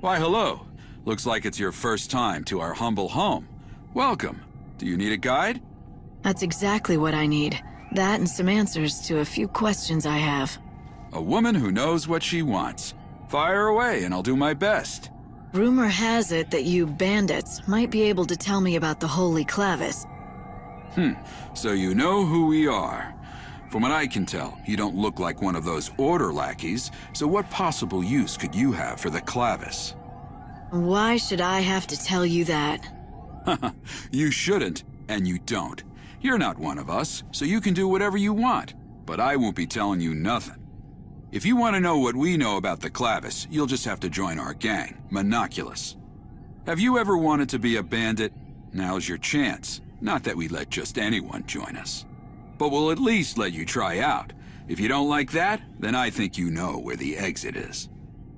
Why, hello. Looks like it's your first time to our humble home. Welcome. Do you need a guide? That's exactly what I need. That and some answers to a few questions I have. A woman who knows what she wants. Fire away and I'll do my best. Rumor has it that you bandits might be able to tell me about the Holy Clavis. So you know who we are. From what I can tell, you don't look like one of those order lackeys, so what possible use could you have for the Clavis? Why should I have to tell you that? You shouldn't, and you don't. You're not one of us, so you can do whatever you want, but I won't be telling you nothing. If you want to know what we know about the Clavis, you'll just have to join our gang, Monoculus. Have you ever wanted to be a bandit? Now's your chance. Not that we let just anyone join us. But we'll at least let you try out. If you don't like that, then I think you know where the exit is.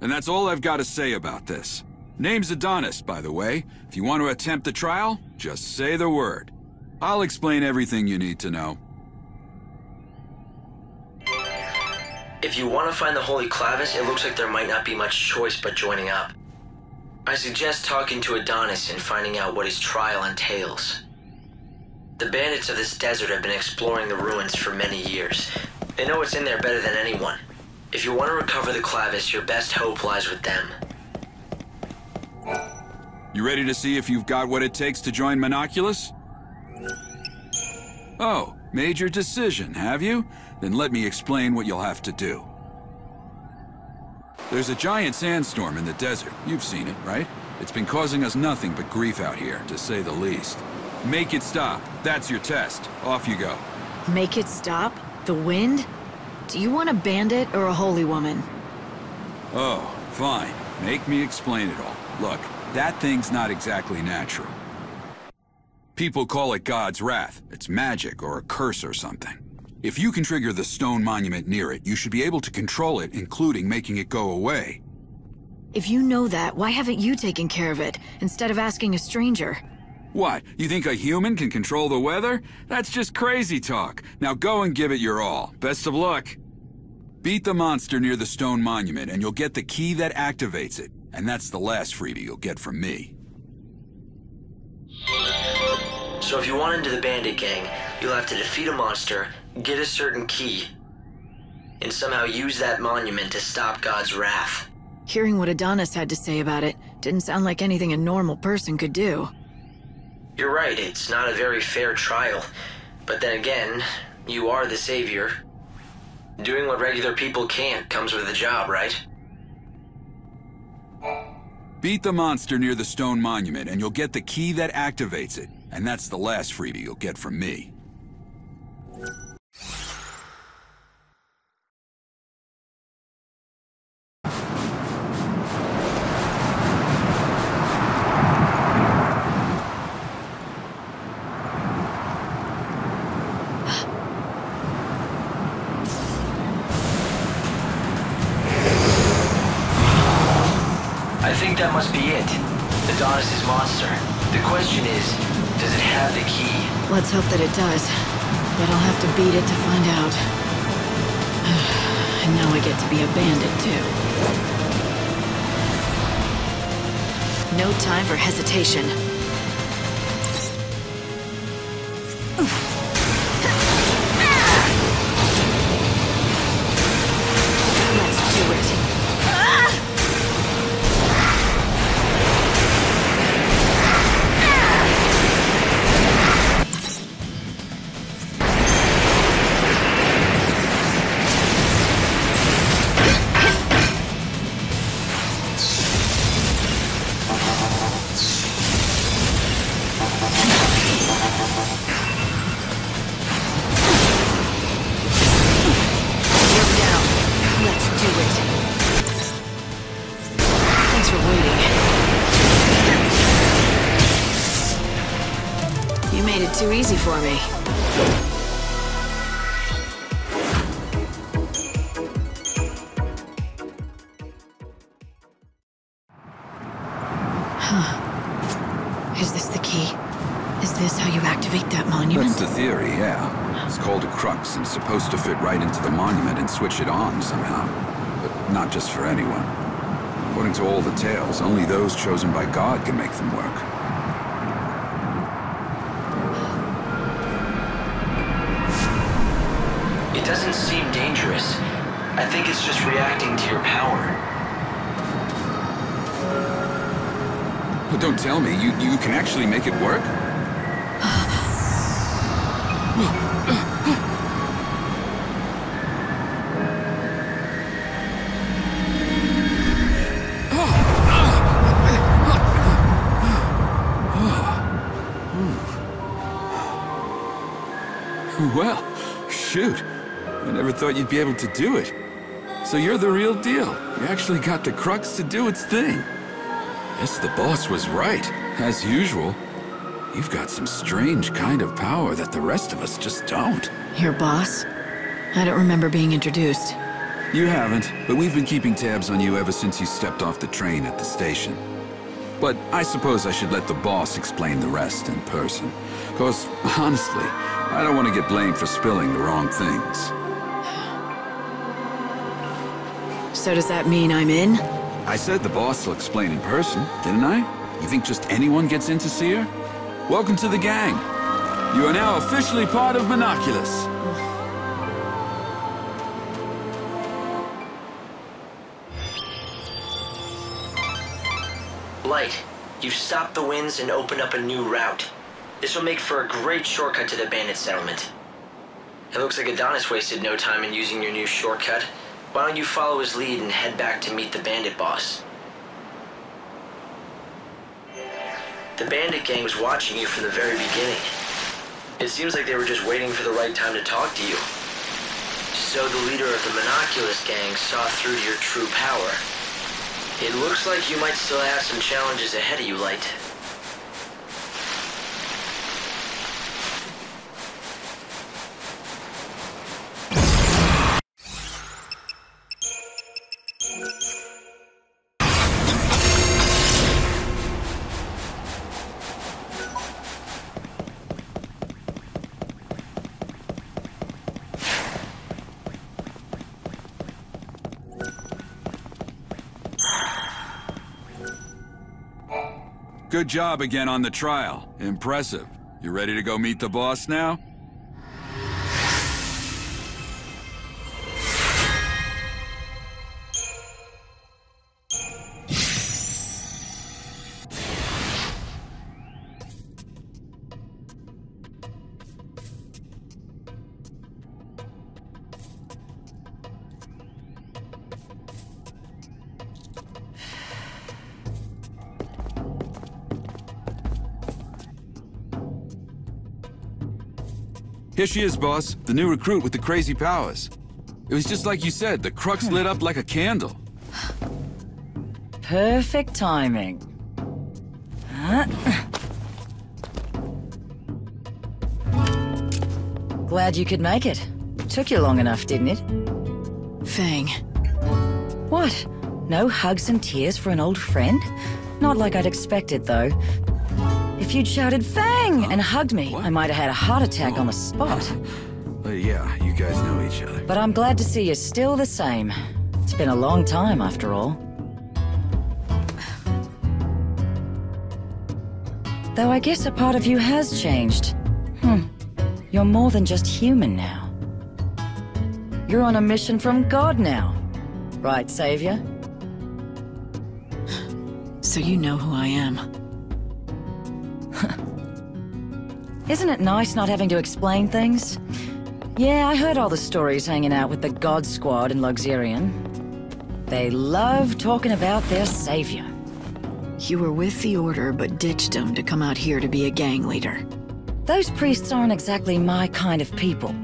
And that's all I've got to say about this. Name's Adonis, by the way. If you want to attempt the trial, just say the word. I'll explain everything you need to know. If you want to find the Holy Clavis, it looks like there might not be much choice but joining up. I suggest talking to Adonis and finding out what his trial entails. The bandits of this desert have been exploring the ruins for many years. They know what's in there better than anyone. If you want to recover the Clavis, your best hope lies with them. You ready to see if you've got what it takes to join Monoculus? Oh, made your decision, have you? Then let me explain what you'll have to do. There's a giant sandstorm in the desert. You've seen it, right? It's been causing us nothing but grief out here, to say the least. Make it stop. That's your test. Off you go. Make it stop? The wind? Do you want a bandit or a holy woman? Oh, fine. Make me explain it all. Look, that thing's not exactly natural. People call it God's wrath. It's magic or a curse or something. If you can trigger the stone monument near it, you should be able to control it, including making it go away. If you know that, why haven't you taken care of it, instead of asking a stranger? What, you think a human can control the weather? That's just crazy talk. Now go and give it your all. Best of luck. Beat the monster near the stone monument, and you'll get the key that activates it. And that's the last freebie you'll get from me. So if you want into the bandit gang, you'll have to defeat a monster, get a certain key, and somehow use that monument to stop God's wrath. Hearing what Adonis had to say about it didn't sound like anything a normal person could do. You're right, it's not a very fair trial. But then again, you are the savior. Doing what regular people can't comes with a job, right? Beat the monster near the stone monument, and you'll get the key that activates it. And that's the last freebie you'll get from me. I think that must be it. Adonis' monster. The question is, does it have the key? Let's hope that it does. But I'll have to beat it to find out. And now I get to be a bandit, too. No time for hesitation. Let's do it. Too easy for me. Huh. Is this the key? Is this how you activate that monument? That's the theory, yeah. It's called a crux and supposed to fit right into the monument and switch it on somehow. But not just for anyone. According to all the tales, only those chosen by God can make them work. It doesn't seem dangerous. I think it's just reacting to your power. But don't tell me, you can actually make it work? Well, shoot. I never thought you'd be able to do it. So you're the real deal. You actually got the crux to do its thing. Guess the boss was right. As usual, you've got some strange kind of power that the rest of us just don't. Your boss? I don't remember being introduced. You haven't, but we've been keeping tabs on you ever since you stepped off the train at the station. But I suppose I should let the boss explain the rest in person. 'Cause, honestly, I don't want to get blamed for spilling the wrong things. So does that mean I'm in? I said the boss will explain in person, didn't I? You think just anyone gets in to see her? Welcome to the gang. You are now officially part of Monoculus. Light, you've stopped the winds and opened up a new route. This will make for a great shortcut to the bandit settlement. It looks like Adonis wasted no time in using your new shortcut. Why don't you follow his lead and head back to meet the bandit boss? The bandit gang was watching you from the very beginning. It seems like they were just waiting for the right time to talk to you. So the leader of the Monoculus gang saw through to your true power. It looks like you might still have some challenges ahead of you, Light. Good job again on the trial. Impressive. You ready to go meet the boss now? Here she is, boss. The new recruit with the crazy powers. It was just like you said, the crux lit up like a candle. Perfect timing. Glad you could make it. Took you long enough, didn't it? Fang. What? No hugs and tears for an old friend? Not like I'd expected, though. If you'd shouted Fang and hugged me, What? I might have had a heart attack on the spot. Yeah, you guys know each other. But I'm glad to see you're still the same. It's been a long time, after all. Though I guess a part of you has changed. You're more than just human now. You're on a mission from God now. Right, Savior? So you know who I am. Isn't it nice not having to explain things? Yeah, I heard all the stories hanging out with the God Squad in Luxurion. They love talking about their savior. You were with the Order, but ditched him to come out here to be a gang leader. Those priests aren't exactly my kind of people.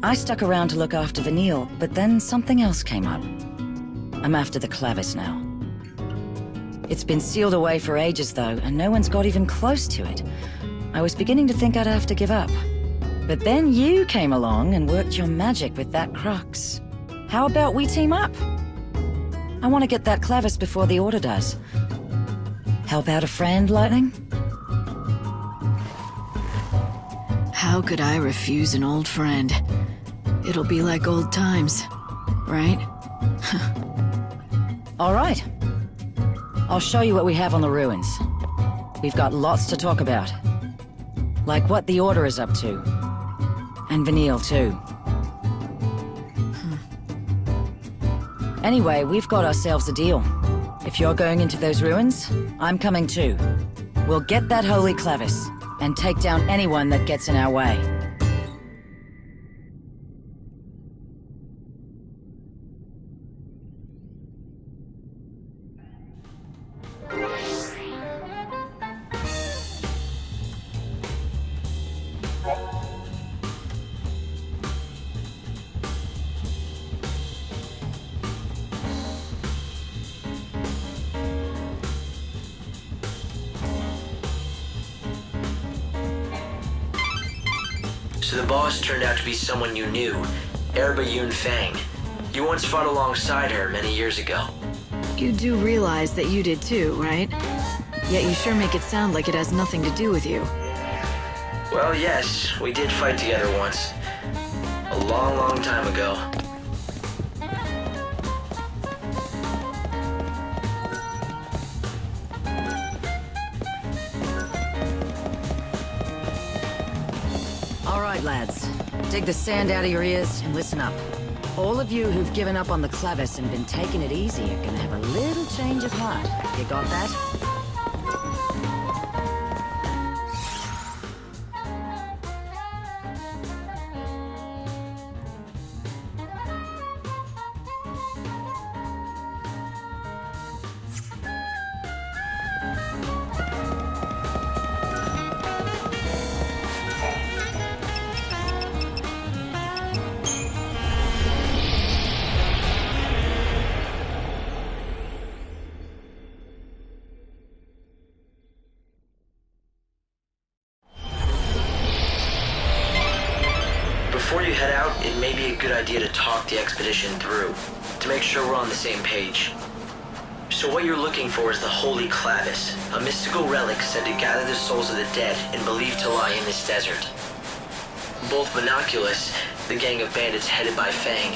I stuck around to look after Vanille, but then something else came up. I'm after the Clavis now. It's been sealed away for ages, though, and no one's got even close to it. I was beginning to think I'd have to give up. But then you came along and worked your magic with that crux. How about we team up? I want to get that Clavis before the Order does. Help out a friend, Lightning? How could I refuse an old friend? It'll be like old times, right? All right. I'll show you what we have on the ruins. We've got lots to talk about. Like what the Order is up to. And Vanille, too. Anyway, we've got ourselves a deal. If you're going into those ruins, I'm coming too. We'll get that holy clavis, and take down anyone that gets in our way. So the boss turned out to be someone you knew, Fang. You once fought alongside her many years ago. You do realize that you did too, right? Yet you sure make it sound like it has nothing to do with you. Well, yes, we did fight together once. A long, long time ago. All right, lads. Dig the sand out of your ears and listen up. All of you who've given up on the clavis and been taking it easy are gonna have a little change of heart. You got that? Before you head out, it may be a good idea to talk the expedition through, to make sure we're on the same page. So what you're looking for is the Holy Clavis, a mystical relic said to gather the souls of the dead and believed to lie in this desert. Both Monoculus, the gang of bandits headed by Fang,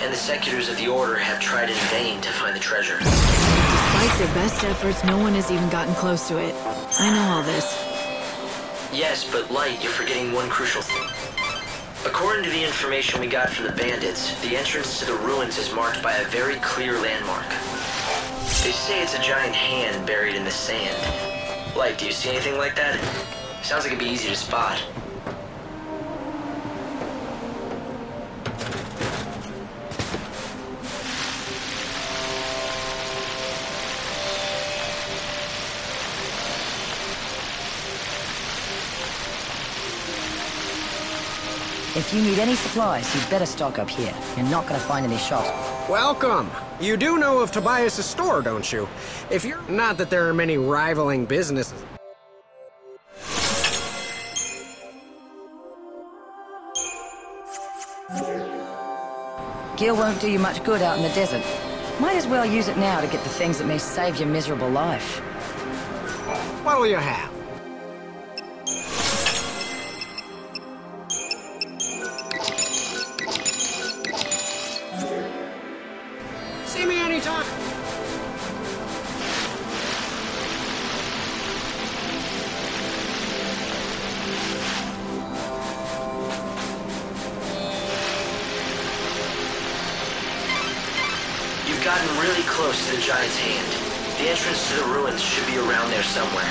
and the Seculars of the Order have tried in vain to find the treasure. Despite their best efforts, no one has even gotten close to it. I know all this. Yes, but Light, you're forgetting one crucial thing. According to the information we got from the bandits, the entrance to the ruins is marked by a very clear landmark. They say it's a giant hand buried in the sand. Light, do you see anything like that? Sounds like it'd be easy to spot. If you need any supplies, you'd better stock up here. You're not gonna find any shops. Welcome! You do know of Tobias' store, don't you? If you're... Not that there are many rivaling businesses. Gear won't do you much good out in the desert. Might as well use it now to get the things that may save your miserable life. What'll you have? See me anytime. You've gotten really close to the giant's hand. The entrance to the ruins should be around there somewhere.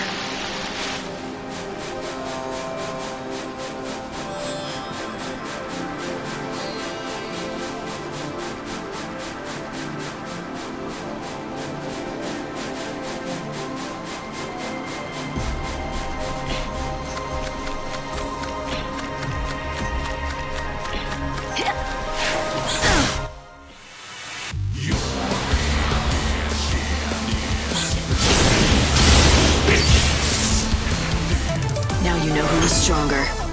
Now you know who is stronger.